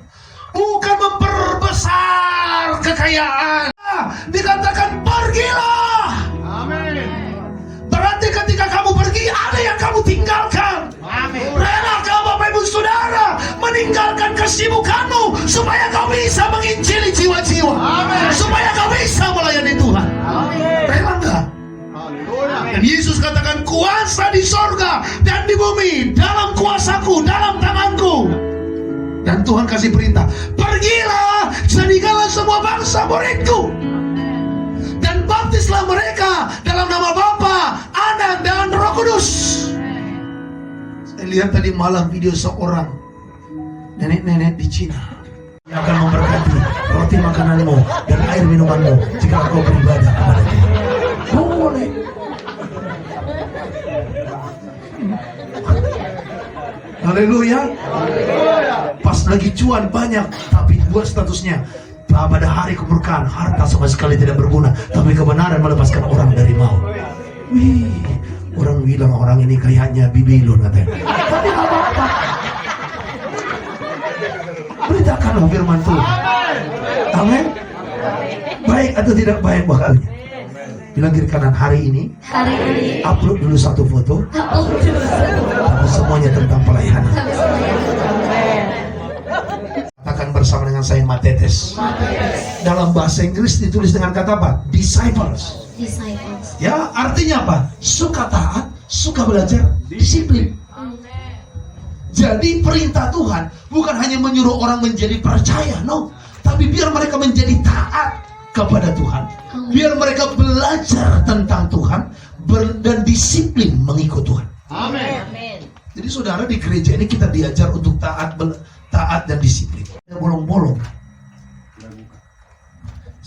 Bukan memperbesar kekayaan. Dikatakan pergilah. Amin. Berarti ketika kamu pergi, ada yang kamu tinggalkan. Amin. Relakah Bapak Ibu Saudara meninggalkan kesibukanmu supaya kau bisa menginjili jiwa-jiwa. Amin. Supaya kau bisa melayani Tuhan. Rela enggak? Haleluya. Dan Yesus katakan kuasa di sorga dan di bumi dalam kuasaku, dalam tanganku. Dan Tuhan kasih perintah, pergilah, jadikanlah semua bangsa muridku, dan baptislah mereka dalam nama Bapa, Anak dan Roh Kudus. Saya lihat tadi malam video seorang nenek-nenek di Cina yang akan memberkati roti makananmu dan air minumanmu jika kau beribadah kepada Tuhan. Boleh. Haleluya. Pas lagi cuan banyak, tapi buat statusnya pada hari kemurkaan harta sama sekali tidak berguna, tapi kebenaran melepaskan orang dari maut. Wih, orang bilang orang ini kayaknya Babilon katanya. Tapi nggak apa-apa. Beritakanlah firman Tuhan. Amin. Baik atau tidak baik bakalnya. Bilang kiri kanan, hari ini upload dulu satu foto, tapi semuanya tentang pelayanan. Katakan bersama dengan saya Matetes. Dalam bahasa Inggris ditulis dengan kata apa? Disciples. Ya, artinya apa? Suka taat, suka belajar, disiplin. Jadi perintah Tuhan bukan hanya menyuruh orang menjadi percaya, no, tapi biar mereka menjadi taat kepada Tuhan, biar mereka belajar tentang Tuhan dan disiplin mengikut Tuhan. Amin. Jadi saudara, di gereja ini kita diajar untuk taat dan disiplin. Bolong-bolong.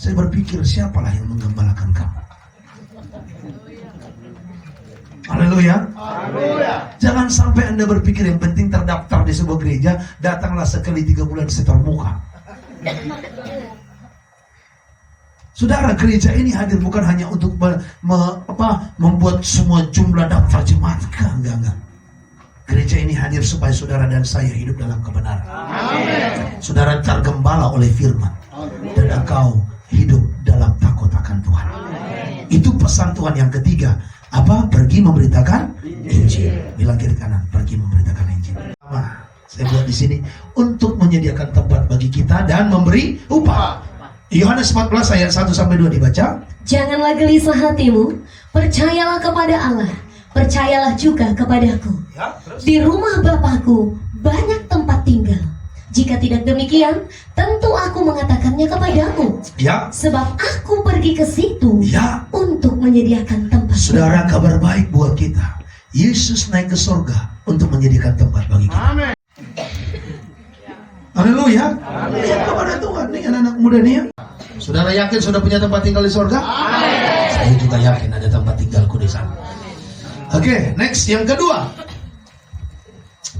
Saya berpikir siapalah yang menggembalakan kamu? Haleluya. Jangan sampai Anda berpikir yang penting terdaftar di sebuah gereja, datanglah sekali 3 bulan setor muka. Saudara, gereja ini hadir bukan hanya untuk membuat semua jumlah daftar jemaat. Enggak. Gereja ini hadir supaya saudara dan saya hidup dalam kebenaran. Amin. Saudara tergembala oleh firman. Dan engkau hidup dalam takut akan Tuhan. Amin. Itu pesan Tuhan yang ketiga. Apa? Pergi memberitakan Injil. Bilang kiri kanan, pergi memberitakan Injil. Saya buat di sini untuk menyediakan tempat bagi kita dan memberi upah. Yohanes 14 ayat 1 sampai 2 dibaca. Janganlah gelisah hatimu, percayalah kepada Allah, percayalah juga kepadaku. Ya, terus. Di rumah Bapakku banyak tempat tinggal. Jika tidak demikian, tentu aku mengatakannya kepadamu. Ya. Sebab aku pergi ke situ Ya. untuk menyediakan tempat. Saudara, kabar baik buat kita. Yesus naik ke surga untuk menyediakan tempat bagi kita. Amin. Haleluya. Lihat kepada Tuhan nih anak-anak muda nih ya. Saudara yakin sudah punya tempat tinggal di surga? Saya juga yakin ada tempat tinggalku di sana. Oke, next yang kedua.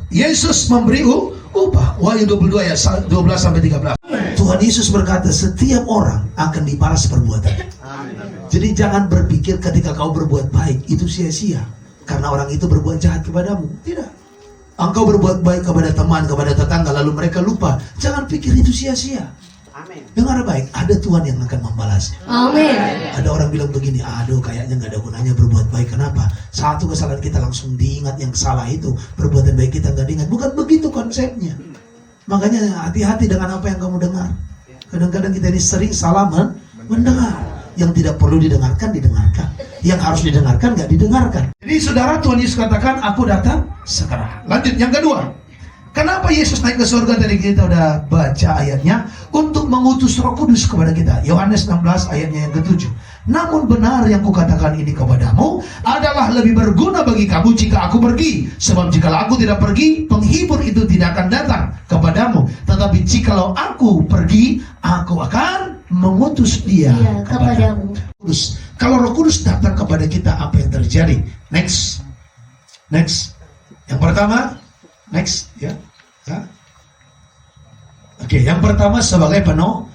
Yesus memberi upah. Wahyu 22 ayat 12 sampai 13. Tuhan Yesus berkata, setiap orang akan dibalas perbuatannya. Jadi jangan berpikir ketika kau berbuat baik itu sia-sia karena orang itu berbuat jahat kepadamu. Tidak. Engkau berbuat baik kepada teman, kepada tetangga, lalu mereka lupa. Jangan pikir itu sia-sia. Dengar baik, ada Tuhan yang akan membalasnya. Amin. Ada orang bilang begini, aduh kayaknya nggak ada gunanya berbuat baik. Kenapa? Satu kesalahan kita langsung diingat yang salah itu, perbuatan baik kita nggak diingat. Bukan begitu konsepnya. Makanya hati-hati dengan apa yang kamu dengar. Kadang-kadang kita ini sering salah mendengar. Yang tidak perlu didengarkan, didengarkan. Yang harus didengarkan, nggak didengarkan. Jadi saudara, Tuhan Yesus katakan, aku datang segera. Lanjut, yang kedua. Kenapa Yesus naik ke surga? Tadi kita udah baca ayatnya. Untuk mengutus Roh Kudus kepada kita. Yohanes 16 ayatnya yang ke-7. Namun benar yang kukatakan ini kepadamu adalah lebih berguna bagi kamu jika aku pergi. Sebab jikalau aku tidak pergi, penghibur itu tidak akan datang kepadamu. Tetapi jikalau aku pergi, aku akan mengutus dia kepadamu. Kalau Roh Kudus datang kepada kita, apa yang terjadi? Next. Yang pertama, next ya. Oke, yang pertama sebagai penolong.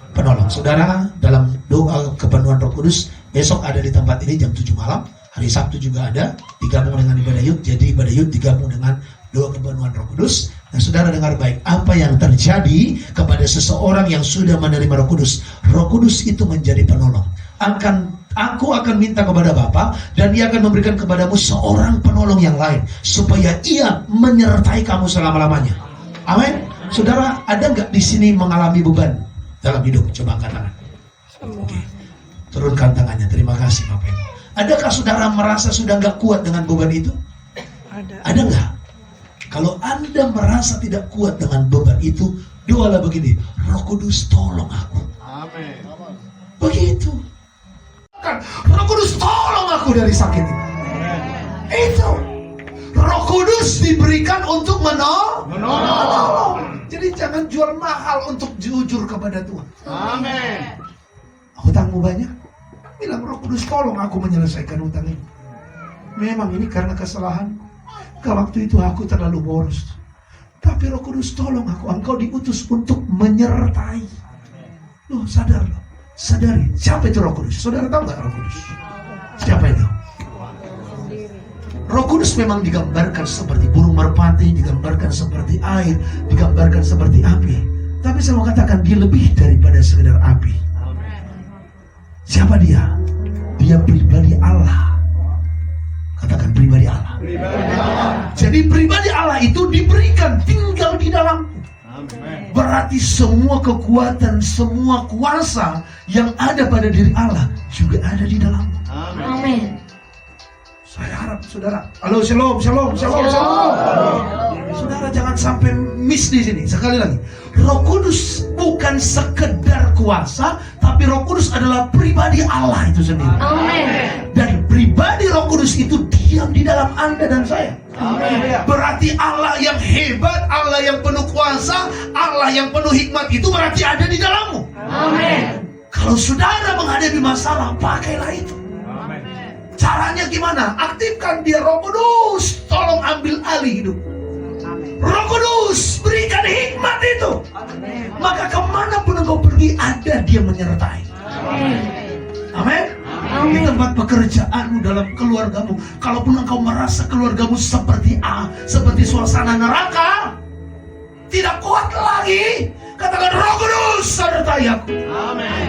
Saudara, dalam doa kepenuhan Roh Kudus besok ada di tempat ini jam 7 malam. Hari Sabtu juga ada, digabung dengan ibadah yud. Jadi ibadah yud digabung dengan doa kepenuhan Roh Kudus. Nah, saudara dengar baik, apa yang terjadi kepada seseorang yang sudah menerima Roh Kudus? Roh Kudus itu menjadi penolong. Aku akan minta kepada Bapa dan Ia akan memberikan kepadamu seorang penolong yang lain supaya Ia menyertai kamu selama-lamanya. Amin. Saudara, ada nggak di sini mengalami beban dalam hidup? Coba angkat tangan. Oke. Turunkan tangannya. Terima kasih Bapak Ibu. Adakah saudara merasa sudah nggak kuat dengan beban itu? Ada nggak? Kalau Anda merasa tidak kuat dengan beban itu, doalah begini, Roh Kudus tolong aku. Amin. Begitu. Roh Kudus tolong aku dari sakit ini. Itu. Roh Kudus diberikan untuk menolong. Jadi jangan jual mahal untuk jujur kepada Tuhan. Amin. Hutangmu banyak? Bilang Roh Kudus tolong aku menyelesaikan hutang ini. Memang ini karena kesalahan. Waktu itu aku terlalu boros. Tapi Roh Kudus tolong aku. Engkau diutus untuk menyertai. Loh, sadar loh. Sadari, siapa itu Roh Kudus? Saudara tahu nggak Roh Kudus? Siapa itu? Roh Kudus memang digambarkan seperti burung merpati, digambarkan seperti air, digambarkan seperti api. Tapi saya mau katakan dia lebih daripada sekedar api. Siapa dia? Dia pribadi Allah. Katakan pribadi Allah. Jadi pribadi Allah itu diberikan tinggal di dalam. Berarti semua kekuatan, semua kuasa yang ada pada diri Allah juga ada di dalam. Amin. Saya harap saudara, halo shalom. Saudara jangan sampai miss di sini. Sekali lagi, Roh Kudus bukan sekedar kuasa, tapi Roh Kudus adalah pribadi Allah itu sendiri. Amin. Dan pribadi Roh Kudus itu diam di dalam Anda dan saya. Amin. Berarti Allah yang hebat, Allah yang penuh kuasa, Allah yang penuh hikmat itu berarti ada di dalammu. Amin. Kalau saudara menghadapi masalah, pakailah itu. Caranya gimana? Aktifkan dia Roh Kudus. Tolong ambil alih hidup. Roh Kudus berikan hikmat itu. Maka kemanapun engkau pergi, ada dia menyertai. Amin. Di tempat pekerjaanmu, dalam keluargamu, kalaupun engkau merasa keluargamu seperti suasana neraka, tidak kuat lagi, katakan Roh Kudus sertai aku.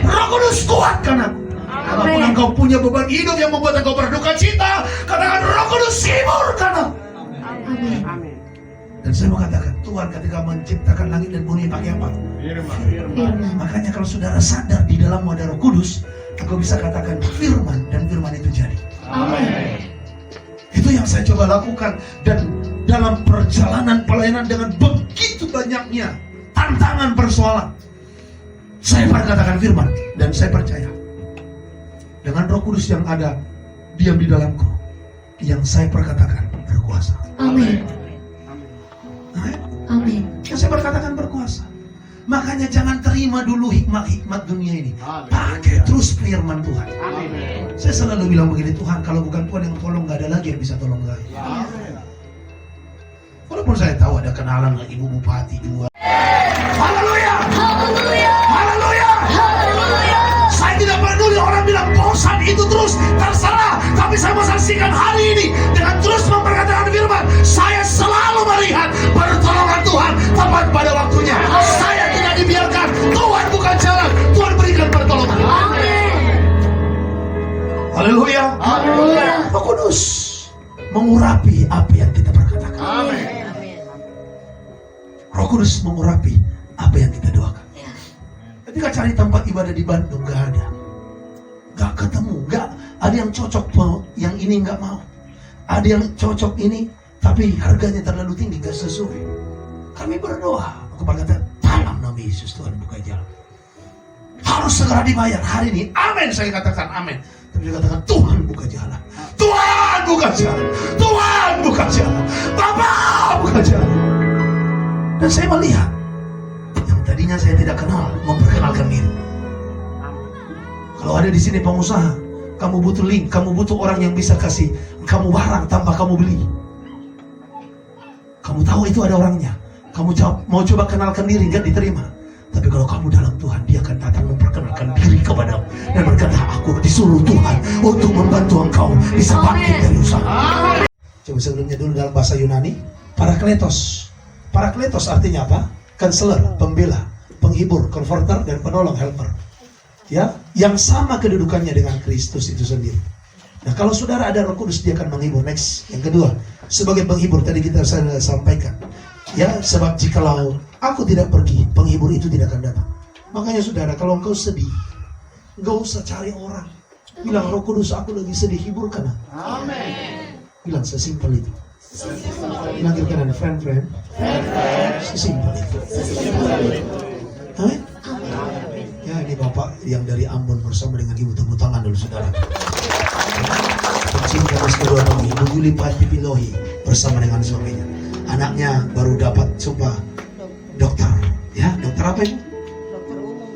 Roh Kudus kuatkan aku. Kalaupun engkau punya beban hidup yang membuat engkau berduka cita, katakan Roh Kudus hiburkan aku. Dan saya mau katakan, Tuhan ketika menciptakan langit dan bumi pakai apa? Firman. Makanya kalau saudara sadar di dalammu ada Roh Kudus, aku bisa katakan firman, dan firman itu jadi. Amin. Itu yang saya coba lakukan, dan dalam perjalanan pelayanan dengan begitu banyaknya tantangan persoalan, saya perkatakan firman, dan saya percaya dengan Roh Kudus yang ada diam di dalamku, yang saya perkatakan berkuasa. Amin. Amin. Yang saya perkatakan berkuasa. Makanya jangan terima dulu hikmat-hikmat dunia ini. Pakai terus firman Tuhan. Saya selalu bilang begini, Tuhan kalau bukan Tuhan yang tolong, gak ada lagi yang bisa tolong saya. Walaupun saya tahu ada kenalan ibu bupati dua. Haleluya. Haleluya. Haleluya. Haleluya. Saya tidak peduli orang bilang bosan itu terus, terserah. Tapi saya mau saksikan hari ini dengan terus memperkatakan firman, saya selalu melihat pertolongan Tuhan tepat pada waktunya. Saya tidak dibiarkan. Tuhan bukan jalan, Tuhan berikan pertolongan. Amin. Haleluya. Haleluya. Roh Kudus mengurapi apa yang kita perkatakan. Amin. Roh Kudus mengurapi apa yang kita doakan. Ketika cari tempat ibadah di Bandung gak ada, gak ketemu, gak ada yang cocok, yang ini gak mau. Ada yang cocok ini, tapi harganya terlalu tinggi, gak sesuai. Kami berdoa, aku berkata, dalam nama Yesus Tuhan buka jalan. Harus segera dibayar hari ini. Amin, saya katakan amin. Tapi saya katakan Tuhan buka jalan. Tuhan buka jalan. Tuhan buka jalan. Bapak buka jalan. Dan saya melihat yang tadinya saya tidak kenal memperkenalkan diri. Kalau ada di sini pengusaha, kamu butuh link, kamu butuh orang yang bisa kasih kamu barang tanpa kamu beli. Kamu tahu itu ada orangnya. Kamu mau coba kenalkan diri, nggak diterima. Tapi kalau kamu dalam Tuhan, dia akan datang memperkenalkan diri kepadamu dan berkata, aku disuruh Tuhan untuk membantu engkau bisa bangkit dari usaha. Coba sebelumnya dulu dalam bahasa Yunani, Parakletos. Parakletos artinya apa? Counselor, pembela, penghibur, comforter, dan penolong, helper. Ya, yang sama kedudukannya dengan Kristus itu sendiri. Nah, kalau saudara ada Roh Kudus, dia akan menghibur. Next, yang kedua, sebagai penghibur tadi saya sampaikan. Ya, sebab jikalau aku tidak pergi, penghibur itu tidak akan datang. Makanya saudara, kalau engkau sedih, enggak usah cari orang. Bilang, Roh Kudus, aku lagi sedih, hiburkan aku. Amin. Bilang sesimpel itu. Bilang kira ada friend. Sesimpel itu. Amin. Ya, ini Bapak yang dari Ambon bersama dengan Ibu, tepuk tangan dulu saudara. Pencinta mas kedua kami, Ibu Yuli Patipilohi bersama dengan suaminya. Anaknya baru dapat sumpah dokter, ya dokter apa itu?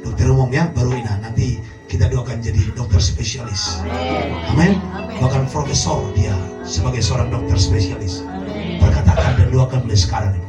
Dokter umum ya, baru ini. Nanti kita doakan jadi dokter spesialis. Amin. Bahkan profesor dia sebagai seorang dokter spesialis. Perkatakan dan doakan mulai sekarang ini.